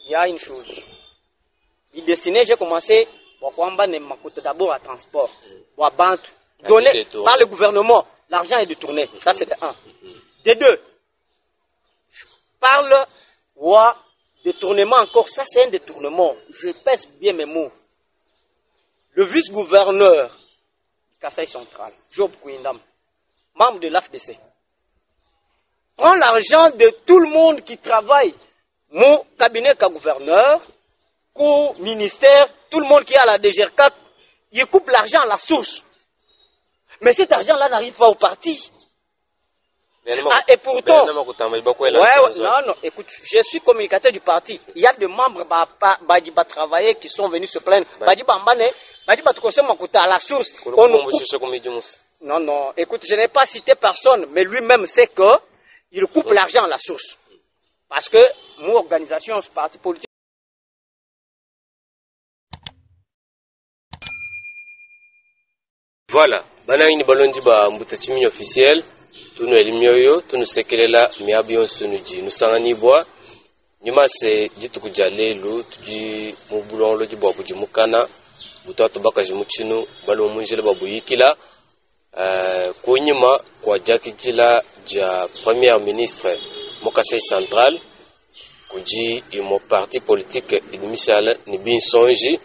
il y a une chose. Il destinait, j'ai commencé, d'abord à transport, à banque, donné par le gouvernement. L'argent est détourné. Ça, c'est de un. De deux, je parle, détournement encore. Ça, c'est un détournement. Je pèse bien mes mots. Le vice-gouverneur du Kasaï central, Job Kouindam, membre de l'AFDC, prend l'argent de tout le monde qui travaille. Mon cabinet comme gouverneur, comme ministère, tout le monde qui est à la DGR4, il coupe l'argent à la source. Mais cet argent-là n'arrive pas au parti. Et pourtant, non, écoute, je suis communicateur du parti. Il y a des membres qui travailler qui sont venus se plaindre. À la source. Non, écoute, je n'ai pas cité personne, mais lui-même sait que il coupe l'argent à la source. Parce que mon organisation, ce parti politique. Voilà, banani balondi ba mbutachimi officiel, tunu elimyoyo, tunu sekelela miabion sunuji, nusangani bwa, nyuma se jitu kujalelu, tuji mubulonlo jibwa kujimukana, butatu baka jimuchinu, balo munjele babu yikila, kunyima kwa jakijila ja premier ministre Mokasai central, kuji imo parti politique idimishale ni binsonji,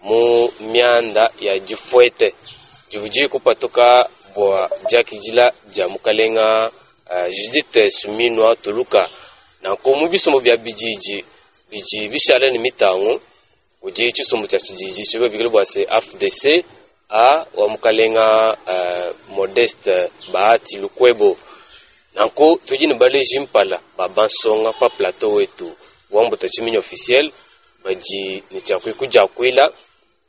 mu mianda ya jifuete. Jivuji kupatoka bwa jakijila ja mukalenga Judith Suminwa Tuluka na ko mubisomo bya bijiji bishale ni mitango uji chisomo cha kijiji chibe bigele bwa se FDC a wa mukalenga Modeste Bahati Lukwebo nanko tujini bale jimpala babansonga pa plateau wetu wambo tachimini officiel baji ni chakwi kuja kwila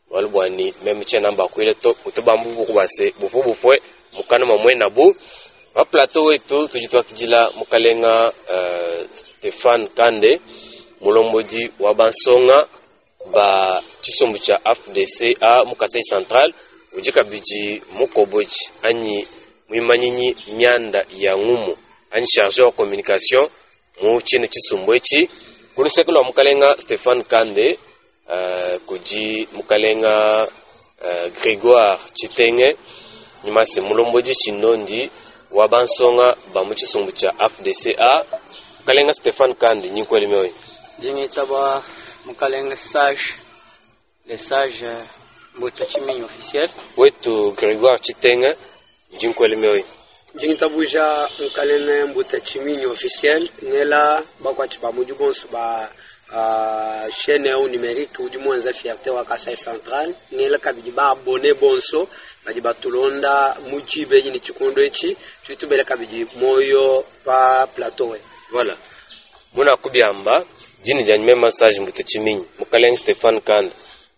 walbwani même chena mba kwile to utobambu bukubase bufwe mukana mamwe nabu ba plateau wetu tujitwa kijila mukalenga Stefan Kande mulomboji wa bansonga ba chisombu cha FDC a Mukasai central ujika biji mukoboji anyi mwimanyinyi myanda ya ngumu anyi chargeur de communication mu chine chisumbuechi kulisekelo mukalenga Stefan Kande kuji mukalenga Grégoire Chitenge nimase mulomboji chinondi wabansonga bamuchisumbu cha FDCA mukalenga Stefan Kande nyikweli mewe jingi taba mukalenga le sage mboto chimini officiel wetu Grégoire Chitenge nyikweli mewe jingi tabuja mukalenga mboto chimini officiel ngela bakwa chipa mujubonsu ba chaîne au numérique ou du moins fierté wa Kasai central ngela kabidi ba abonné bonso baji batulonda mujibe ni chikondo echi tutubele kabidi moyo pa plateau. Voilà muna kubyamba jini janyime message mbutachimini mukalenga Stefan Kanda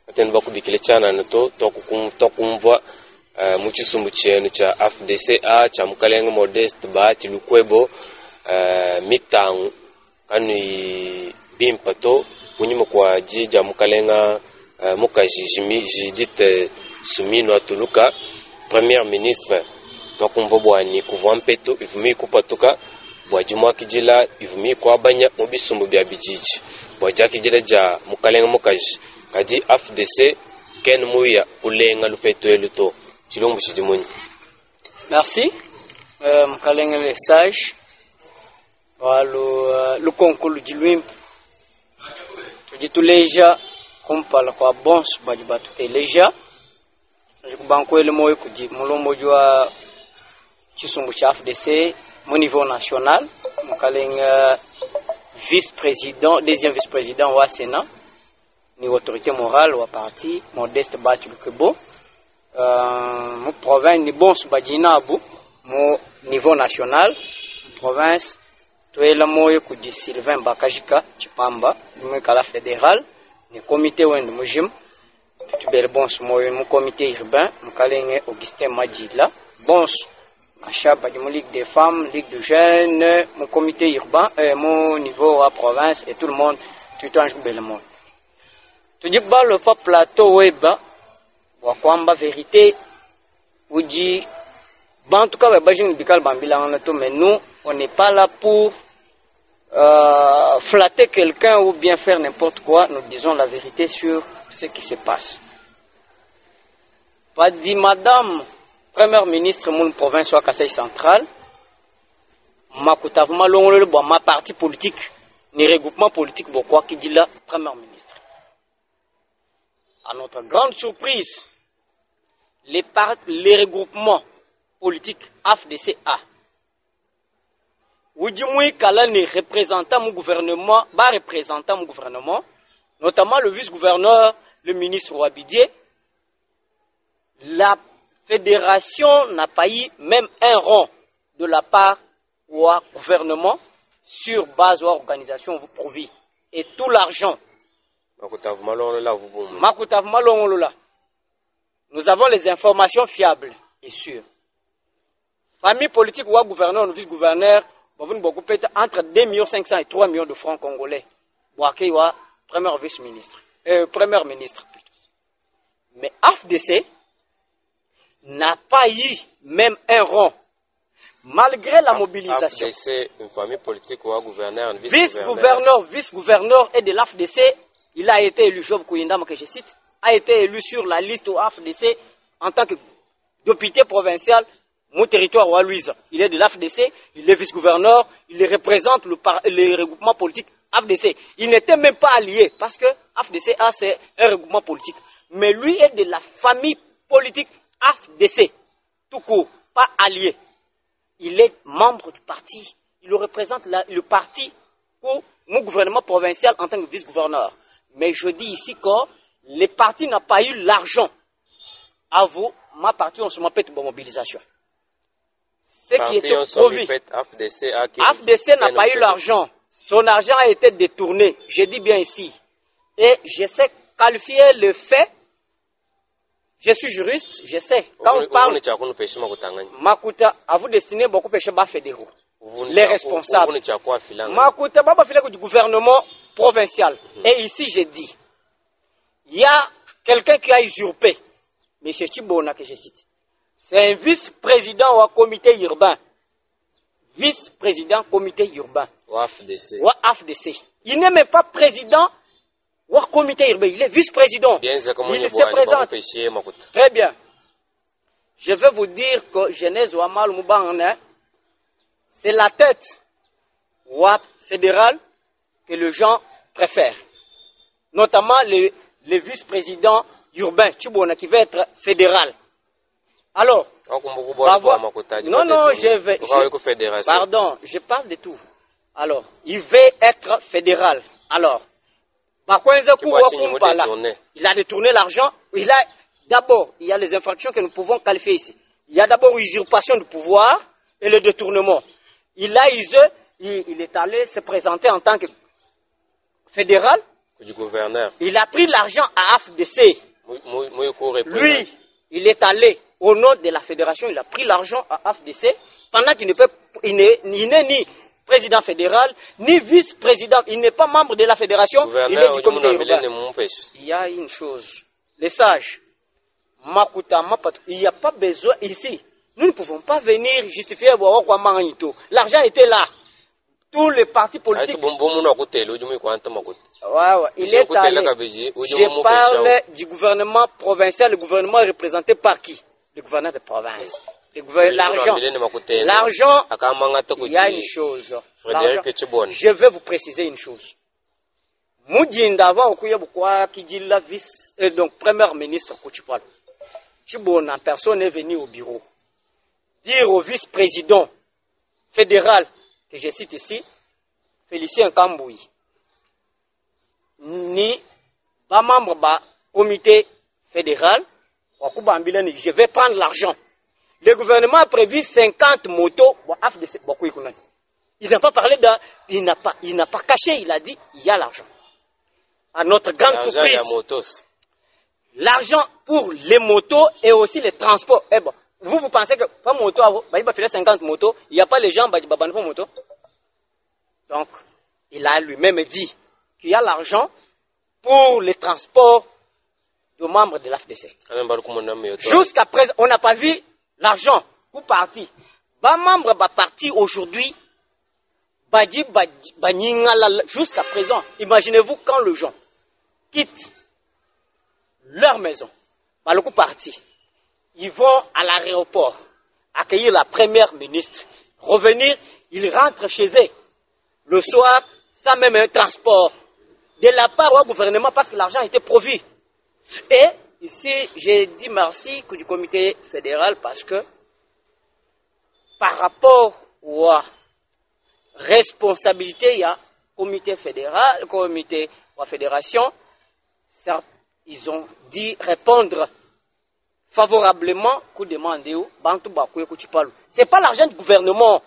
aten bakubikile chana nato tokumva muchisumbu chenu cha FDCA cha mukalenga Modeste Bahati Lukwebo mitangu kanu bimpato kunyima kwa jija mukalenga mukajijimi Judith Suminwa Tuluka premier ministre tokumva bwani kuva mpeto ivumi kupatuka bwa jumwa kijila ivumi kwa banya mubisumbu bya bijiji bwa jakijila ja mukalenga mukaji kadi FDC ken muya ulenga lupeto eluto chilombu chijimunyi. Merci mukalenga le sage le concours du Luim tujituleja kumpala kwa bons bajibatu teleja jubanko ele moyo kuji mulombo jwa chisumbu cha FDC au niveau national mukalenga vice-président deuxième vice-président wa Sénat ni autorité morale wa parti Modeste Bahati Lukwebo mu province ni bons bajinabu mu niveau national province tuela moyo kuji Sylvain Bakajika Chipamba mu kala fédéral ni comité wend mujim tutubele bons moyo mu comité urbain mukalenge Augustin Madjila bons achaba du ligue des femmes ligue de jeunes mu comité urbain mon niveau à province et tout le monde tout ange belemont tujiba le pa plateau weba wa kwamba vérité uji en tout cas bajin bikal bambila on mais nous on n'est pas là pour flatter quelqu'un ou bien faire n'importe quoi, nous disons la vérité sur ce qui se passe. Pas dit madame première ministre mon province soit Kasaï central, ma parti politique, ni regroupement politique, quoi qui dit la première ministre. À notre grande surprise, les regroupements politiques AFDCA, ou du moins qu'elle représentant mon gouvernement, notamment le vice-gouverneur, le ministre Ouabidier, la fédération n'a pas eu même un rond de la part du gouvernement sur base de l'organisation vous prouve. Et tout l'argent. Nous avons les informations fiables et sûres. Famille politique ou gouverneur ou vice-gouverneur, entre 2 500 000 et 3 millions de francs congolais. Premier vice-ministre. Premier ministre. Mais AFDC n'a pas eu même un rond. Malgré la mobilisation. AFDC, une famille politique ou un gouverneur, un vice-gouverneur et de l'AFDC, il a été élu, Job Kouyindam, que je cite, a été élu sur la liste au AFDC en tant que député provincial, mon territoire ou Louise. Il est de l'AFDC, il est vice-gouverneur, il représente le regroupement politique AFDC. Il n'était même pas allié parce que AFDC c'est un regroupement politique. Mais lui est de la famille politique AFDC, tout court, pas allié. Il est membre du parti. Il représente le parti pour mon gouvernement provincial en tant que vice-gouverneur. Mais je dis ici que les partis n'ont pas eu l'argent. À vous, ma partie, on se m'appelle de mobilisation. Ce qui est prouvé. AFDC n'a pas eu l'argent. Son argent a été détourné. Je dis bien ici. Et je sais qualifier le fait. Je suis juriste, je sais. Quand on parle, Makuta, à vous destiner beaucoup de péchés fédéraux. Les responsables. Makuta, Baba Filek du gouvernement provincial. Et ici, je dis, il y a quelqu'un qui a usurpé, M. Chibona, que je cite. C'est un vice-président au comité urbain. Vice-président comité urbain. Ou AFDC. Il n'est même pas président. Comité urbain, il est vice-président. Il se présente. Très bien. Je vais vous dire que Genèse Ouamal Moubane, c'est la tête fédérale que les gens préfèrent. Notamment le vice-président urbain, Tchibona, qui va être fédéral. Alors, non, pardon, je parle de tout. Alors, il veut être fédéral. Alors, il a détourné l'argent. D'abord, il y a les infractions que nous pouvons qualifier ici. Il y a d'abord usurpation du pouvoir et le détournement. Il est allé se présenter en tant que fédéral. Du gouverneur. Il a pris l'argent à AFDC. Lui, il est allé au nom de la fédération. Il a pris l'argent à AFDC pendant qu'il n'est ni président fédéral, ni vice-président. Il n'est pas membre de la fédération. Il est du comité urbain. Il y a une chose. Les sages, il n'y a pas besoin ici. Nous ne pouvons pas venir justifier l'argent était là. Tous les partis politiques. Il est allé. Je parle du gouvernement provincial. Le gouvernement est représenté par qui? Le gouverneur de province. L'argent, il y a une chose. Je vais vous préciser une chose. Moudjinda avant qui dit la vice, donc premier ministre Kouchipal. Chibona, personne n'est venu au bureau. Dire au vice-président fédéral, que je cite ici, Félicien Kamboui, ni pas membre du comité fédéral, je vais prendre l'argent. Le gouvernement a prévu 50 motos. Il n'a pas parlé il n'a pas caché, il a dit il y a l'argent. À notre grande surprise, l'argent pour les motos et aussi les transports. Eh bon, vous pensez que pas moto, il va faire 50 motos, il n'y a pas les gens qui vont faire moto. Donc, il a lui-même dit qu'il y a l'argent pour les transports de membres de l'AFDC. Jusqu'à présent, on n'a pas vu l'argent pour parti. Membre parti aujourd'hui, Jusqu'à présent, imaginez-vous quand les gens quittent leur maison, le coup parti, ils vont à l'aéroport, accueillir la première ministre, revenir, ils rentrent chez eux, le soir, sans même un transport, de la part au gouvernement parce que l'argent était provu. Et ici, j'ai dit merci du comité fédéral parce que par rapport aux responsabilités, il y a comité fédéral, comité ou fédération, ça, ils ont dit répondre favorablement qu'on demande où c'est pas l'argent du gouvernement.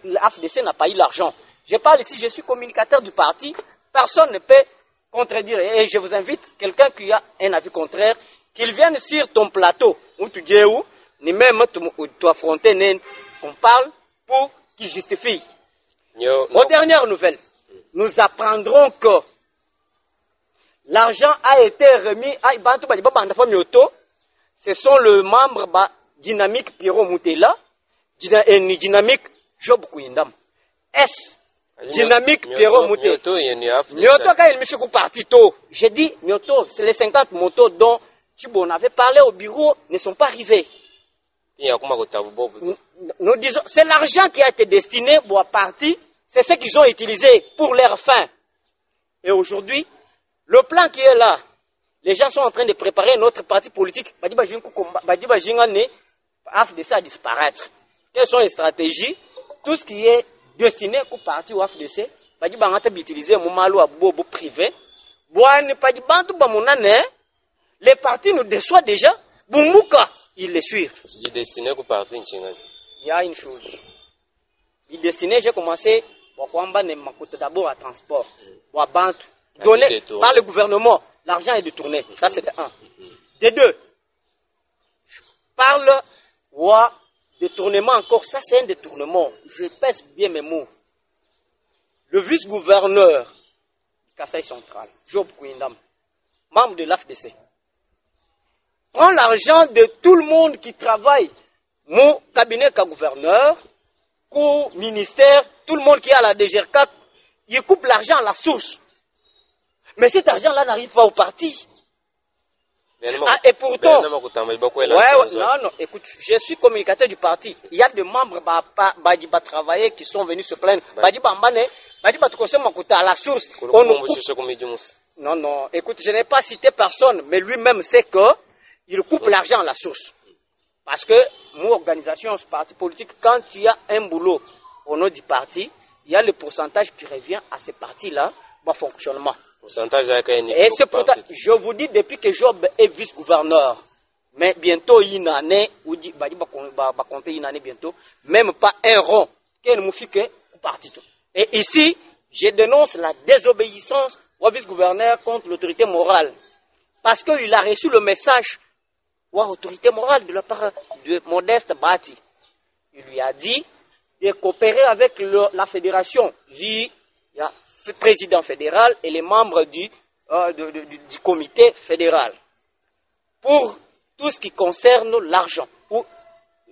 L'AFDC n'a pas eu l'argent. Je parle ici, je suis communicateur du parti. Personne ne peut contredire. Et je vous invite, quelqu'un qui a un avis contraire, qu'il vienne sur ton plateau, où tu dis où, ni même tu affronter, on parle pour qu'il justifie. Aux dernières nouvelles, nous apprendrons que l'argent a été remis à Ibantu Baliba Mioto. Ce sont le membre dynamique Pierrot Moutela, dynamique Job Kouindam. Est dynamique Pierrot Moutela. Mioto quand il me fait parti tôt. J'ai dit Mioto, c'est les 50 motos dont on avait parlé au bureau ne sont pas arrivés. Nous disons, c'est l'argent qui a été destiné pour parti, c'est ce qu'ils ont utilisé pour leur fin. Et aujourd'hui, le plan qui est là, les gens sont en train de préparer notre parti politique. Badiba Jingane a fait ça disparaître. Quelles sont les stratégies? Tout ce qui est destiné au parti ou AFDC, Badiba a utilisé mon malo à bobo privé. Les partis nous déçoivent déjà. Bumbuka, ils les suivent. Il est destiné au parti. Il y a une chose. Il est destiné, j'ai commencé d'abord à transport. Donné par le gouvernement. L'argent est détourné. Ça, c'est de un. De deux, je parle détournement encore. Ça, c'est un détournement. Je pèse bien mes mots. Le vice-gouverneur du Kasaï central, Job Kouindam, membre de l'AFDC, prend l'argent de tout le monde qui travaille. Mon cabinet comme gouverneur, au ministère, tout le monde qui est à la DGR4, il coupe l'argent à la source. Mais cet argent-là n'arrive pas au parti. Et pourtant, non, écoute, je suis communicateur du parti. Il y a des membres Badiba travailler qui sont venus se plaindre. Badiba Mbane, Badiba Tukosemakuta à la source. Non, écoute, je n'ai pas cité personne, mais lui-même sait que il coupe l'argent à la source. Parce que, mon organisation, ce parti politique, quand tu as un boulot au nom du parti, il y a le pourcentage qui revient à ce parti-là, bon fonctionnement. Et c'est pourtant, je vous dis, depuis que Job est vice-gouverneur, mais bientôt une année, ou dit, va compter une année bientôt, même pas un rond, qu'elle nous fait que parti. Et ici, je dénonce la désobéissance au vice-gouverneur contre l'autorité morale. Parce qu'il a reçu le message ou autorité morale de la part de Modeste Bati. Il lui a dit de coopérer avec la fédération, le président fédéral et les membres du comité fédéral. Pour tout ce qui concerne l'argent ou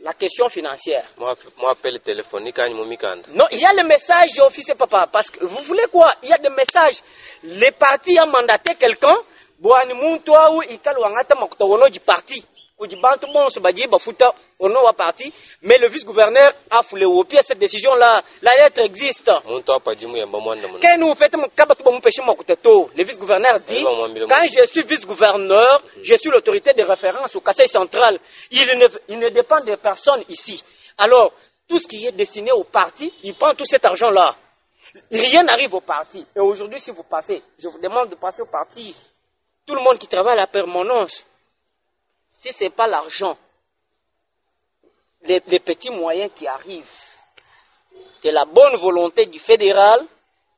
la question financière. Moi, appel téléphonique à Momikanda. Non, il y a le message officiel, papa. Parce que vous voulez quoi? Il y a des messages. Les partis ont mandaté quelqu'un. Du parti. Mais le vice-gouverneur a foulé au pied cette décision-là. La lettre existe. Le vice-gouverneur dit, quand je suis vice-gouverneur, je suis l'autorité de référence au Kasaï central. Il ne dépend de personne ici. Alors, tout ce qui est destiné au parti, il prend tout cet argent-là. Rien n'arrive au parti. Et aujourd'hui, si vous passez, je vous demande de passer au parti. Tout le monde qui travaille à la permanence, si ce n'est pas l'argent, les petits moyens qui arrivent, de la bonne volonté du fédéral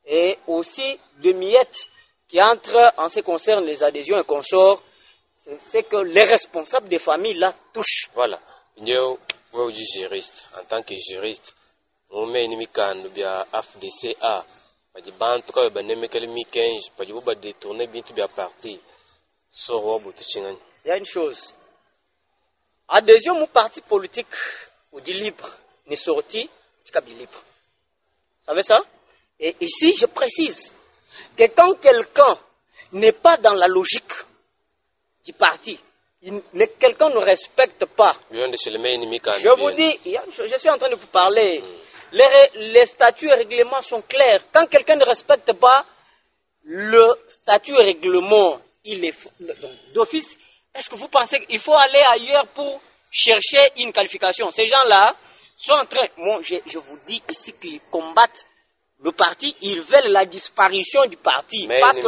et aussi de miettes qui entrent en ce qui concerne les adhésions et consorts, c'est que les responsables des familles là touchent. Voilà. Nous, juriste, en tant que juriste, nous mettons bien FDCA, pas de banque, pas de mi-15, pas de détourner bien tout bien parti. Il y a une chose. Adhésion au parti politique ou dit libre n'est sorti du cabis libre. Vous savez ça? Et ici, je précise que quand quelqu'un n'est pas dans la logique du parti, quelqu'un ne respecte pas. Je vous dis, je suis en train de vous parler. Les statuts et règlements sont clairs. Quand quelqu'un ne respecte pas le statut et règlement, il est d'office. Est-ce que vous pensez qu'il faut aller ailleurs pour chercher une qualification? Ces gens-là sont en train, moi je vous dis ici qu'ils combattent le parti, ils veulent la disparition du parti. Mais parce que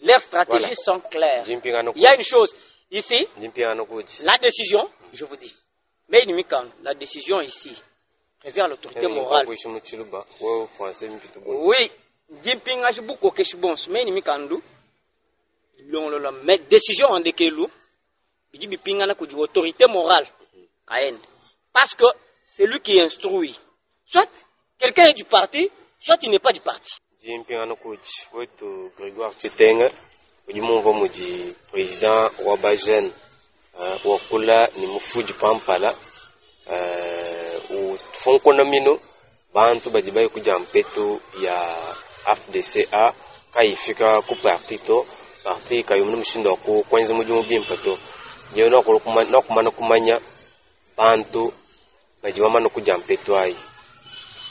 leurs stratégies sont claires. Il y a une chose, ici, la décision, je vous dis, mais la décision ici revient à l'autorité morale. Oui, mais décision en dékelou, il dit autorité morale. Parce que c'est lui qui instruit. Soit quelqu'un est du parti, soit il n'est pas du parti. Grégoire Tchetenga, président Wabajen, Wakula ni Mufuji Pampala, Fonkonomino, Bantu Badibayo Kujampeto ya FDCA, Kaifika ku parti kayumunu mushindo ku kwenza mujumu bimpato. Nyono kumana kumanya Bantu Bajibama no Kujampeto ai.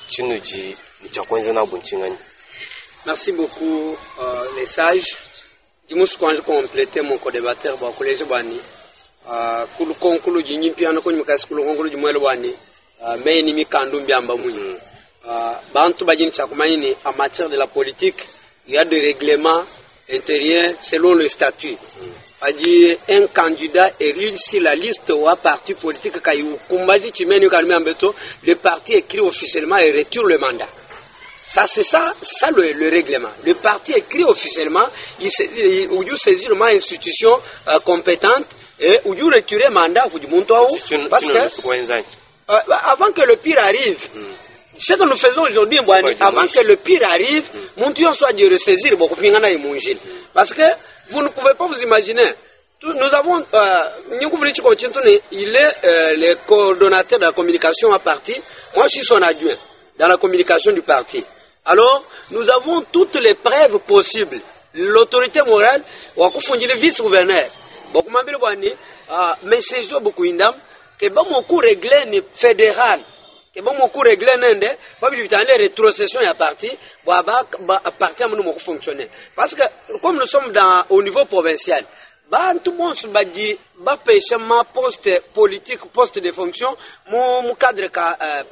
Chinuji ni chakwenza na bunchingani. Merci beaucoup les sages. Dimus quand je compléter mon co-débatteur ba collège bani. Kulu konkulu jinyi piano ko nyuka skulu konkulu jumwelo bani. Mais ni mikandu mbiamba munyi. Bantu bajini chakumani en matière de la politique, il y a des règlements intérieurs selon le statut. Un candidat élu sur la liste ou un parti politique, le parti écrit officiellement et retire le mandat. Ça, c'est ça le règlement. Le parti écrit officiellement, il saisit une institution compétente et il retire le mandat. Parce que avant que le pire arrive, ce que nous faisons aujourd'hui, avant que le pire arrive, nous soit de ressaisir parce que vous ne pouvez pas vous imaginer. Nous avons, il est le coordonnateur de la communication à parti. Moi, je suis son adjoint dans la communication du parti. Alors, nous avons toutes les preuves possibles. L'autorité morale, le vice-gouverneur. Mais c'est ça beaucoup indam. Que bon mon cours réglé fédéral. Que bon mon cours réglé n'ende. Pas bien les rétrocessions à parti. À partir de nous fonctionner. Parce que comme nous sommes au niveau provincial. Tout le monde se dit, poste politique, poste de fonction, mon cadre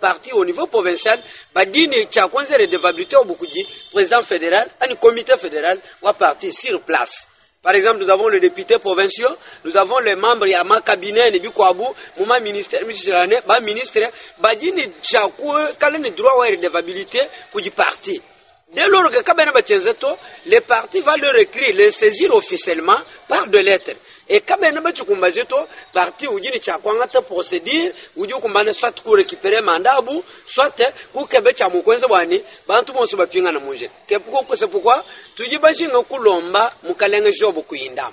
parti au niveau provincial, dit ni tchakwanze redevabilité au beaucoup dit, président fédéral, un comité fédéral, ou parti sur place. Par exemple, nous avons les députés provinciaux, nous avons les membres, il y a ma cabinet, les bikouabou, mon ministère, ministre, dit ni tchakoué, quel est le droit à redevabilité pour du parti. Dès lors que le parti va leur écrire, les saisir officiellement par de lettres. Et quand le parti ou dit que procédure, ou dit que soit pour récupérer mandat, soit pour que c'est pourquoi tu dis que l'omba, moukalenge job kuyindam.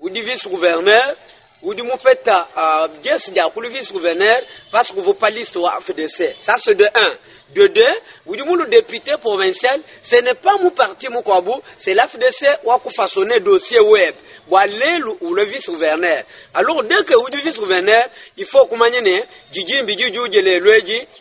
Ou dit vice-gouverneur, ou du moupeta, yes, dia pour le vice-gouverneur, parce que vous pas liste ou FDC. Ça, c'est de 1. De 2, ou du le député provincial, ce n'est pas mon parti, mon kwabou, c'est l'FDC ou à façonner dossier web. Ou le vice-gouverneur. Alors, dès que vous du vice-gouverneur, il faut que vous maniez, Djidjim, Bidjidjou, Djelé,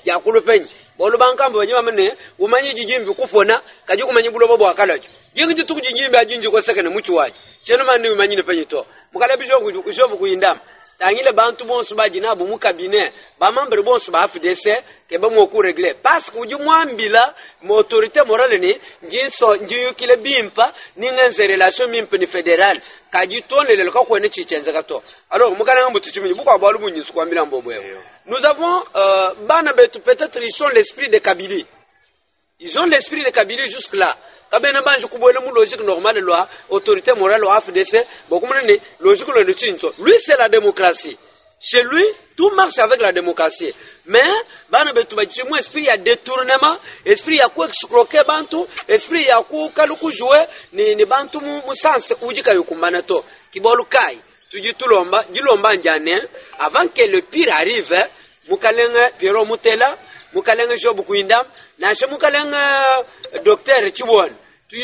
ya pour le peigne. Bon, le banque, vous maniez, vous maniez Djidjim, vous coupona, Kadjou, vous maniez Boulobo, à Kalaj. Djidjim, tout Djidjim, Badjin, vous savez, Mouchouad. Gentlemen, vous maniez le peigne. Mukalabijo, vous indam. Tangile bantu bon suba jina bu mu cabinet ba membre bon suba FDC ke ba mo ku régler parce que du mwambila mo autorité morale ni jinso njiyu kile bimpa ni ngenze relation mimpa ni fédéral kaji tone le ka ko ne chichenza kato alors mukana mbutu chimini bu kwa balu bunyi kwa mbila mbombo yao. Nous avons bana betu peut-être ils sont l'esprit de Kabylie. Ils ont l'esprit de Kabylie jusque là. Kabena banju kubole mu logique normale loi autorité morale loi FDC beaucoup ne logique le chinto. Lui c'est la démocratie. Chez lui tout marche avec la démocratie. Mais bana betu bachi mu esprit ya détournement, esprit ya ku escroquer bantu, esprit ya ku kaluku jouer ni bantu mu sens ujika yukumbana to. Kibolu kai tuji tulomba njane avant que le pire arrive mukalenge Pierrot Mutela mukalenga job kuindam na she mukalenga docteur Chibon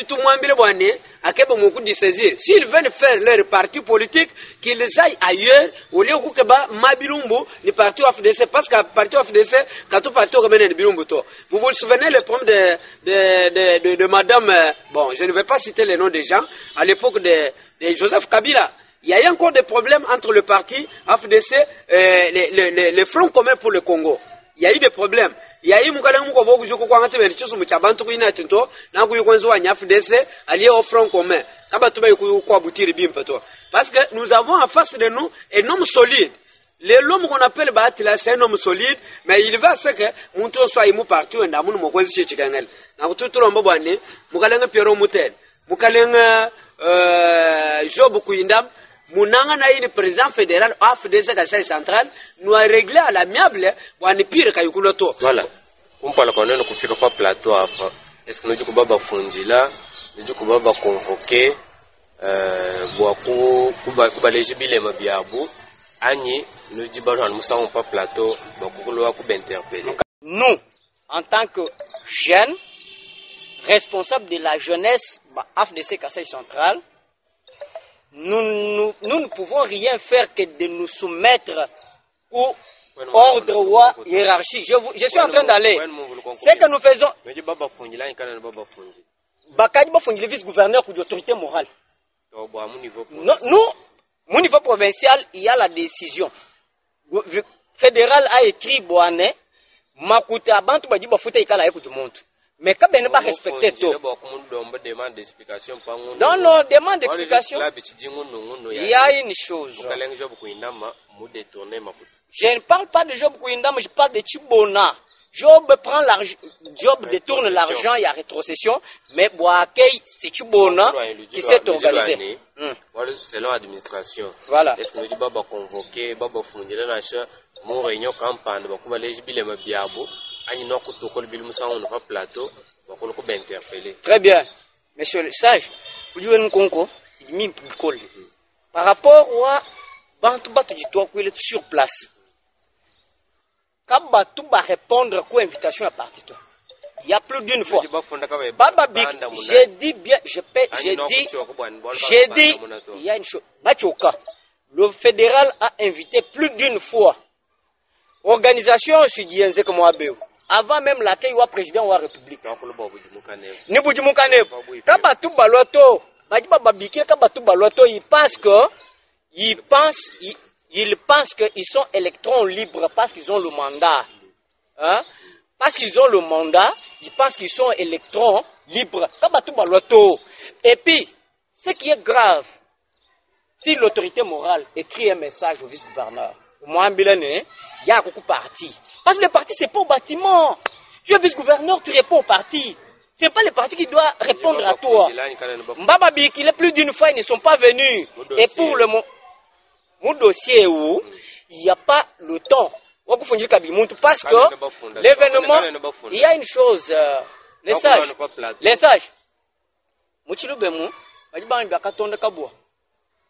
tu mwambile bwane akeba moku dissaisir s'ils veulent faire leur parti politique qu'ils aillent ailleurs au lieu que ba mabilumbu ni parti of FDC parce que parti of FDC kato parti ko menen bilumbu to vous vous souvenez le problème de madame bon je ne vais pas citer les noms des gens à l'époque de Joseph Kabila. Il y a eu encore des problèmes entre le parti FDC le Front commun pour le Congo. Il y a eu des problèmes. Il y a eu mukalenga muko boku joko kwa ngate beli chusu muchabantu kuina tinto na kuyu kwanzo wa FDC allié au Front commun. Kaba tuba yuko kwa butiri bimpa to. Parce que nous avons en face de nous un homme solide. L'homme qu'on appelle Baatila, c'est un homme solide, mais il va ce que Munto soit imu partout et d'amour mon coin chez Chicanel. N'a tout le monde boné, Mukalenga Pierrot Moutel, Mukalenga Job Kouindam, Mounanga na le président fédéral FDC Kassai central, nous a réglé à l'amiable, ou à ne pire qu'Ayukuloto. Voilà. On parle qu'on ne confie pas plateau afin. Est-ce que nous disons que fondi là, nous disons que va convoquer, kuba légibile mabiabu, Agni, nous disons que nous ne sommes pas plateau, donc nous devons interpeller. Nous, en tant que jeunes, responsables de la jeunesse FDC Kassai central, nous ne pouvons rien faire que de nous soumettre au ordre ou à hiérarchie. Je suis en train d'aller. Ce que nous faisons. Bakadi Bafondi, le vice-gouverneur pour l'autorité morale. Nous, au niveau provincial, il y a la décision. Le fédéral a écrit Boane, Makuta Bantu Badi Bafuta Ikala Eku du monde. Mais quand on ne pas respecter tout. Non, demande d'explication. Il y a une chose. Je ne parle pas de Job Kouindam, je parle de Chibona. Job prend l'argent, Job détourne l'argent, il y a rétrocession, mais Boakei, c'est Chibona qui s'est organisé. C'est l'administration. Voilà. Est-ce que nous devons convoquer, mon réunion campagne, très bien. Monsieur le sage, vous dites par rapport à Bantu du toit sur place. Quand Batu va répondre à l'invitation à partir, il y a plus d'une fois. Baba Big, j'ai dit bien, j'ai dit, il y a une chose. Le fédéral a invité plus d'une fois. Organisation sudienne comme Abeu. Avant même l'accueil du président de la République. Ni Boudjimoukane. Kabatu Baloto, Kabatu Baloto, ils pensent qu'ils sont électrons libres parce qu'ils ont le mandat. Hein? Parce qu'ils ont le mandat, ils pensent qu'ils sont électrons libres. Kabatu Baloto. Et puis, ce qui est grave, si l'autorité morale écrit un message au vice-gouverneur, moi, il y a beaucoup de partis. Parce que le parti, c'est pas au bâtiment. Tu es vice-gouverneur, tu réponds au parti. Ce n'est pas le parti qui doit répondre à toi. Mbababi, qu'il est plus d'une fois, ils ne sont pas venus. Et pour le mon dossier où il n'y a pas le temps. Parce que l'événement, il y a une chose, les sages. Vous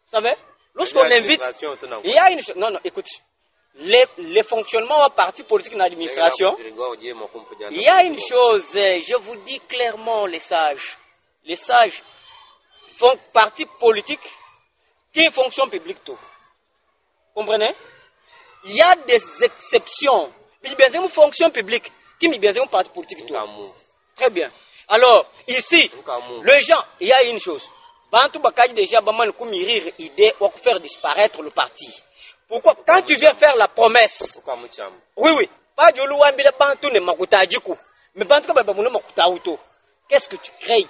savez, lorsqu'on invite, il y a une chose. Non, écoute. Le fonctionnement du parti politique dans l'administration, il y a une chose, je vous dis clairement, les sages font parti politique qui est fonction publique tout. Comprenez? Il y a des exceptions. Il y a une fonction publique qui est une parti politique tout. Très bien. Alors, ici, les gens, il y a une chose. Bantu Bakadi déjà, Baman Koumirir, idée pour faire disparaître le parti. Pourquoi? Quand tu viens faire la promesse, oui, pas de l'ouambile Bantu ne Makutajiku, mais Bantu Babamuno Makutauto. Qu'est-ce que tu crées?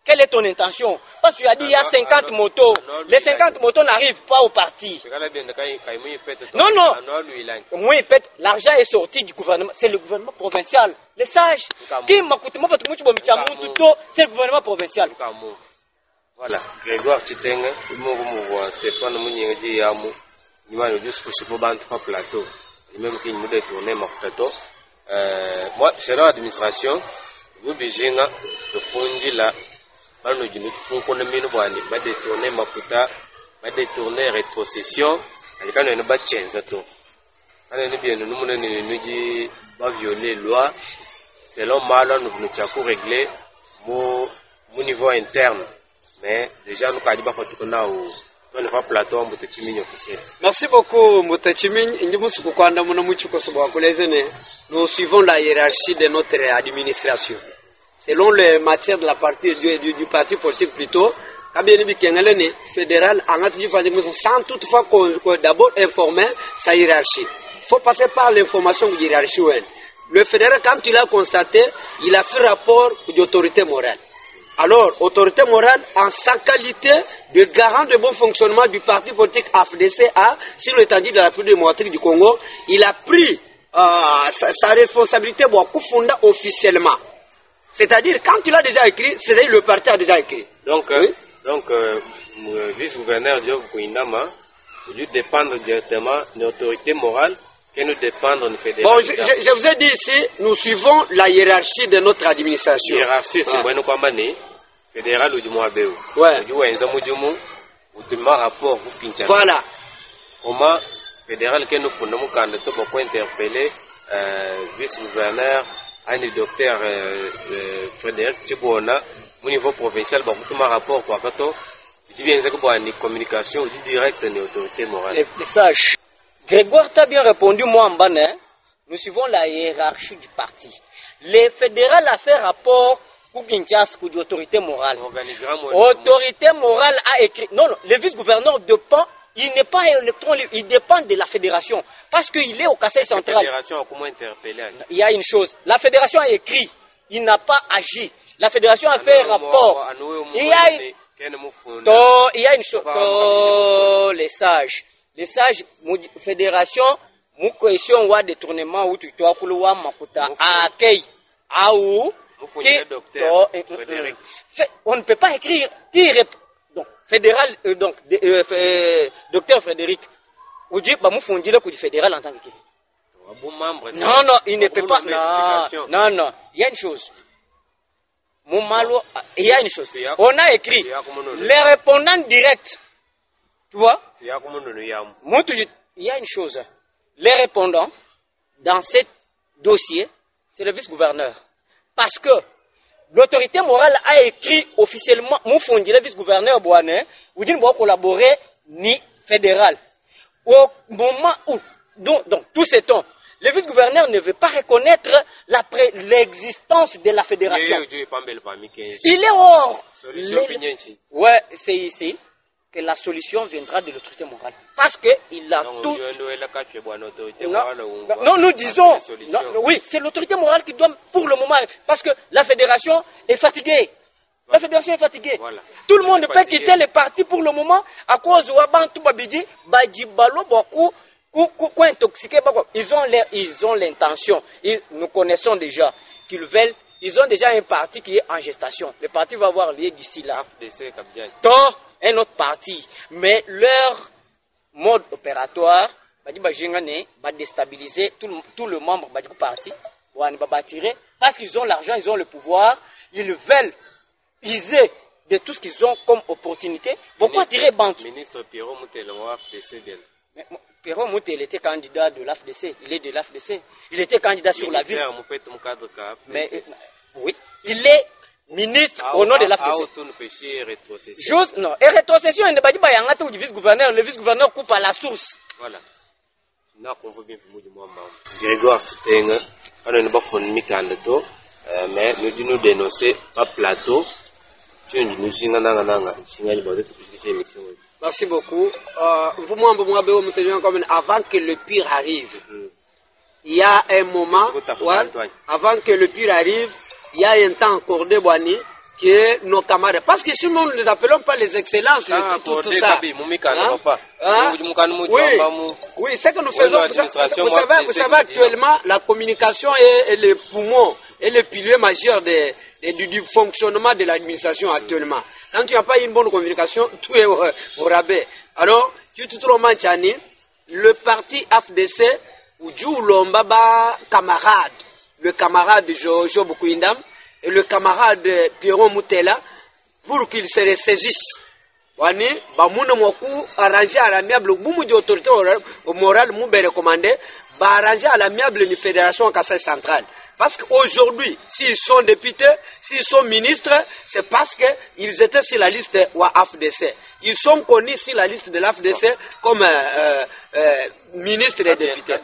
Quelle est ton intention? Parce que tu as dit il y a 50 motos. Les 50 motos n'arrivent pas au parti. Non. Moi, l'argent est sorti du gouvernement. C'est le gouvernement provincial. Les sages. C'est le gouvernement provincial. Voilà. Grégoire Chitenga, Stéphane Mouniengi Yamu, Nimano Jusqu'au Bantu plateau. Même qu'il nous détourne Makutato. Moi, c'est l'administration. Vous bijinga, le fondi là. Nous va détourner Maputa, va détourner rétrocession, et quand on va changer tout. Quand on est bien, nous va violer loi selon moi nous nous régler mon niveau interne mais déjà nous kadiba pas tout na au on pas plateau Mbuta Chiminyi officiel. Merci beaucoup Mbuta Chiminyi. Nous suivons la hiérarchie de notre administration. Selon les matières de la partie du parti politique plutôt, fédéral sans toutefois d'abord informer sa hiérarchie. Il faut passer par l'information de hiérarchie. Le fédéral, quand il a constaté, il a fait rapport d'autorité morale. Alors, autorité morale, en sa qualité de garant de bon fonctionnement du parti politique AFDC-A, sur l'étendue de la République démocratique du Congo, il a pris sa responsabilité beaucoup fondée officiellement. C'est-à-dire, quand il a déjà écrit, c'est-à-dire le parti a déjà écrit. Donc, oui? Le vice-gouverneur Diop Kouindama, il doit dépendre directement de l'autorité morale qui nous dépend de fédéral. Bon, je vous ai dit ici, nous suivons la hiérarchie de notre administration. Hiérarchie, c'est bon, nous sommes fédéral ou du Moabéo. Ouais. Rapport voilà. Comment fédéral que nous fondons quand nous avons interpellé vice-gouverneur, un docteur Frédéric Tchibouona, au niveau provincial, nous avons rapport quoi que tu viens de communication directe de l'autorité morale. Les sages. Grégoire t'a bien répondu, moi en bas, nous suivons la hiérarchie du parti. Le fédéral a fait rapport pour Kinshasa, pour l'autorité morale. L'autorité morale a écrit. Non, le vice-gouverneur dépend, il n'est pas électron, il dépend de la fédération. Parce qu'il est au Conseil central. La fédération a comment interpellé? Il y a une chose. La fédération a écrit, il n'a pas agi. La fédération a fait rapport. Il y a une chose. Oh, les sages. Les sages, fédération, nous question ou détournement ou tu dois couloir makuta accueil aou on ne peut pas écrire donc fédéral donc docteur Frédéric ou dit bah nous fondons le coup du fédéral en tant que non il ne peut pas non il y a une chose il y a une chose on a écrit les répondants directs. Tu vois? Il y a une chose. Les répondants dans ce dossier, c'est le vice-gouverneur. Parce que l'autorité morale a écrit officiellement, nous fondons le vice-gouverneur Boané, ou dit qu'on collaborer ni fédéral. Au moment où, donc tout ce temps, le vice-gouverneur ne veut pas reconnaître l'existence de la fédération. Il est hors. Ouais, c'est ici que la solution viendra de l'autorité morale. Parce qu'il a tout... Non, nous disons... Non, oui, c'est l'autorité morale qui doit, pour le moment... Parce que la fédération est fatiguée. La fédération est fatiguée. Voilà. Tout le monde ne peut quitter les partis pour le moment à cause de Wabantou Babidi, Badjibalo, beaucoup, intoxiqués. Ils ont l'intention. Nous connaissons déjà qu'ils veulent... Ils ont déjà un parti qui est en gestation. Le parti va avoir lieu d'ici là. Un autre parti, mais leur mode opératoire va déstabiliser tout le membre du parti, va tirer, parce qu'ils ont l'argent, ils ont le pouvoir, ils veulent user de tout ce qu'ils ont comme opportunité. Pourquoi tirer Bantu? Ministre Pierrot Moutel, Pierrot Moutel était candidat de l'AFDC, il est de l'AFDC, il était candidat sur la ville. Mais oui, il est ministre au nom de l'AFDC. Juste, non. Et rétrocession, il ne va pas dire du vice-gouverneur. Le vice-gouverneur coupe à la source. Voilà. Grégoire Titenga, on ne va pas mais nous disons dénoncer pas plateau. Merci beaucoup. Avant que le pire arrive, il y a un moment, avant que le pire arrive, il y a un temps accordé, Boani, que nos camarades. Parce que sinon, nous ne les appelons pas les excellences, tout ça. Oui, c'est que nous faisons. Vous savez, actuellement, la communication est le poumon, est le pilier majeur du fonctionnement de l'administration actuellement. Quand tu n'as pas une bonne communication, tout est au rabais. Alors, tu te trouves Manchani, le parti AFDC, ou Djou Lombaba camarade, le camarade de Jojo Bukouindam et le camarade de Pierrot Moutela, pour qu'ils se ressaisissent. Wani, Bamouna Moku, arrangé à l'amiable, Boumou d'autorité morale, Moubé recommandé, arranger à l'amiable une fédération Kassai centrale. Parce qu'aujourd'hui, s'ils sont députés, s'ils sont ministres, c'est parce qu'ils étaient sur la liste de l'AFDC. Ils sont connus sur la liste de l'AFDC comme ministres et députés.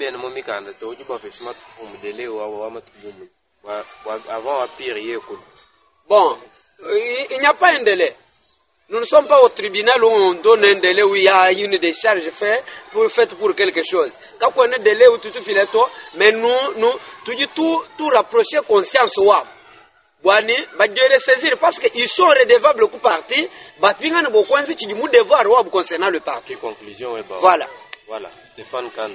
Bon, il n'y a pas un délai. Nous ne sommes pas au tribunal où on donne un délai où il y a une décharge faite pour quelque chose. Quand on a un délai où tout filet toi, mais nous, tout rapprocher conscience wa. Boani, bah Dieu les saisir parce qu'ils sont redevables au coup parti. Bah pingan bo kwanzi tu dis mou devoir wa concernant le parti. Conclusion est voilà. Voilà, Stéphane Kand.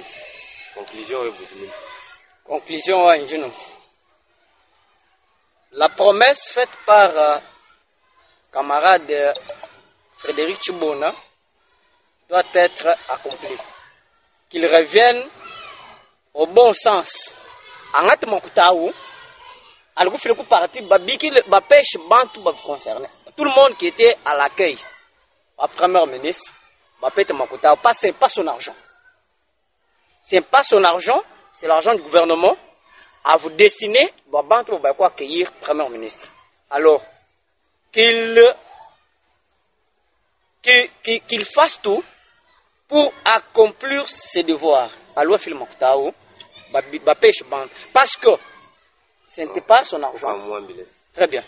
Conclusion est bonne. Conclusion wa injuno. La promesse faite par camarade Frédéric Tshibona doit être accomplie. Qu'il revienne au bon sens. Angat Mokutaou, algo fait le coup parti, babiki, bapêche, bantu, concerné. Tout le monde qui était à l'accueil, la première ministre, bapète Mokutaou, c'est pas son argent. C'est pas son argent, c'est l'argent du gouvernement à vous destiner, bantu, quoi accueillir premier ministre. Alors, qu'il fasse tout pour accomplir ses devoirs. Alors, parce que ce n'était pas son argent. Très bien.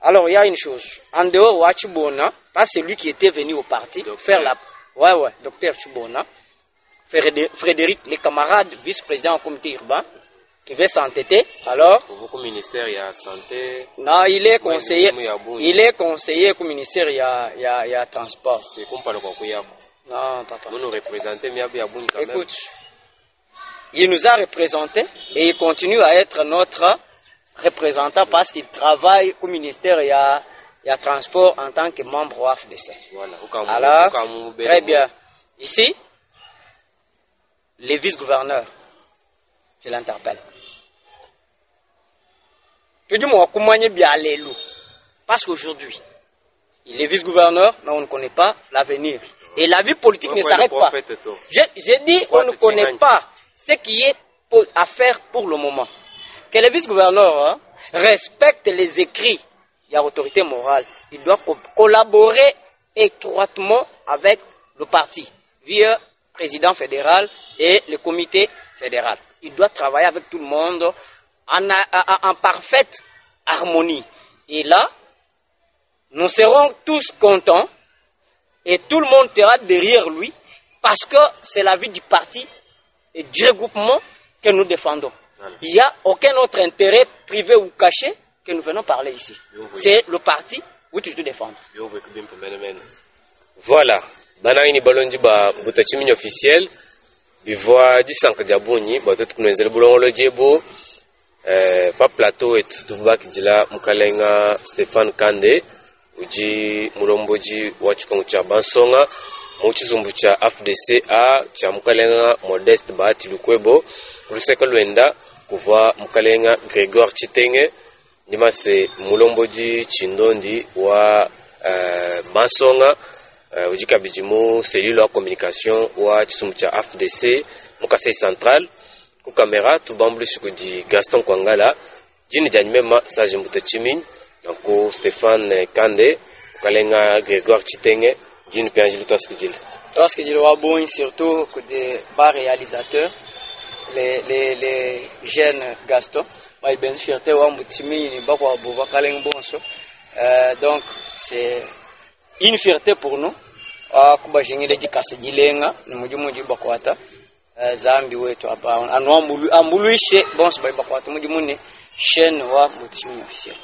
Alors, il y a une chose. En dehors, Wachibona, pas celui qui était venu au parti faire la. Ouais, docteur Chibona, Frédéric, les camarades vice-président au comité urbain, qui veut s'entêter, alors. Pour vous, au ministère, il y a santé. Non, il est conseiller. Il est conseiller au ministère, il y a transport. C'est comme par le Kokouyab. Non, papa. Vous nous représentez, mais il y a quand même. Écoute, il nous a représentés et il continue à être notre représentant parce qu'il travaille au ministère, il y a transport en tant que membre au FDC. Voilà. Alors, très bien. Ici, les vice-gouverneurs, je l'interpelle. Parce qu'aujourd'hui, il est vice-gouverneur, mais on ne connaît pas l'avenir. Et la vie politique ne s'arrête pas. J'ai dit, on ne connaît pas ce qui est à faire pour le moment. Que le vice-gouverneur respecte les écrits. Il y a autorité morale. Il doit collaborer étroitement avec le parti, via le président fédéral et le comité fédéral. Il doit travailler avec tout le monde en parfaite harmonie. Et là, nous serons tous contents et tout le monde sera derrière lui parce que c'est la vie du parti et du regroupement que nous défendons. Voilà. Il n'y a aucun autre intérêt privé ou caché que nous venons parler ici. C'est le parti où tu te défends. Voilà. Banani balonji ba butachimini officiel. Bivoi di sank diabuni ba tout kunenzele bulongolo djebo. Pa plateau et tutuvaki jila mukalenga Stéphane Kande uji mulomboji wachikongu cha Bansonga muchizumbu cha FDC a cha mukalenga Modeste Bahati Lukwebo kuluseka lwenda kuva mukalenga Grégoire Chitenge nimase mulomboji Chindondi wa Bansonga uji kabijimu cellule wa communication wa chisumbu cha FDC mukasei central ku kamera tubambulu shukudi Gaston Kwangala jini janimema Sage Mbutachimini donc Stéphane Kande kalenga Grégoire Chitenge jini pianjili toskijili wa bon surtout que des bas réalisateurs les jeunes Gaston ba benzi fierté wa Mbutachimini bakwa buba kalenga bonso donc c'est une fierté pour nous kuba jingile jikase jilenga nimujumuji bakwata zambi wetu hapa anwambuluishe bonso bakwata mujumuni chaîne wa Mbutachimini officiel.